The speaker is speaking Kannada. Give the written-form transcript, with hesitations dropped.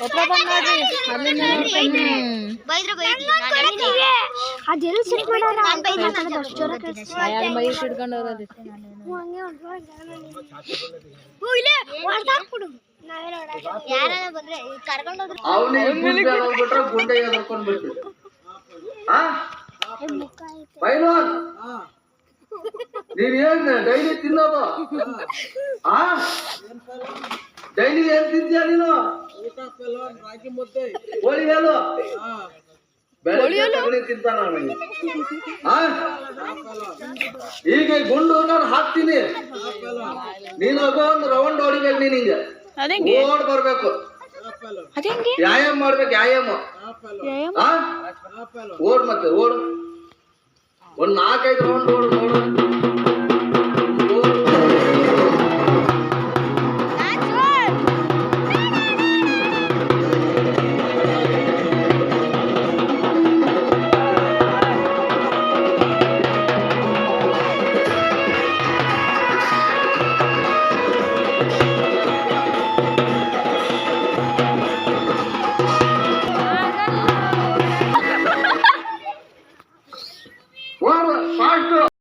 ಹತ್ರ ಬಂದ್ ನೋಡ್ರಿ ಅಲ್ಲಿಂದ ಅದೆಲ್ಲ ಸೆಟ್ ಮಾಡೋಣ ಅಷ್ಟು ಜೋರ ಯಾರು ಮೈ ಹಿಡ್ಕೊಂಡು ಹೋಗೋದು ನೀನ್ ಡೈಲಿ ತಿನ್ನೋದು ಡೈಲಿ ಏನ್ ತಿಂತೀಯ ನೀನು ಕೋಳಿ ಹಾಲು ಬೆಳಗ್ಗೆ ತಿಂತಾನ ಈಗ ಗುಂಡು ನಾನು ಹಾಕ್ತೀನಿ ನೀನು ಒಂದು ರೌಂಡ್ ಹೊಡಿಬೇಕು ನೀನ್ ಹಿಂಗ ಓಡ್ ಬರ್ಬೇಕು ವ್ಯಾಯಾಮ ಮಾಡ್ಬೇಕು ವ್ಯಾಯಾಮ ಓಡ್ ಮತ್ತೆ ಓಡು ಒಂದ್ 4-5 ರೌಂಡ್ ಓಡು ನೋಡು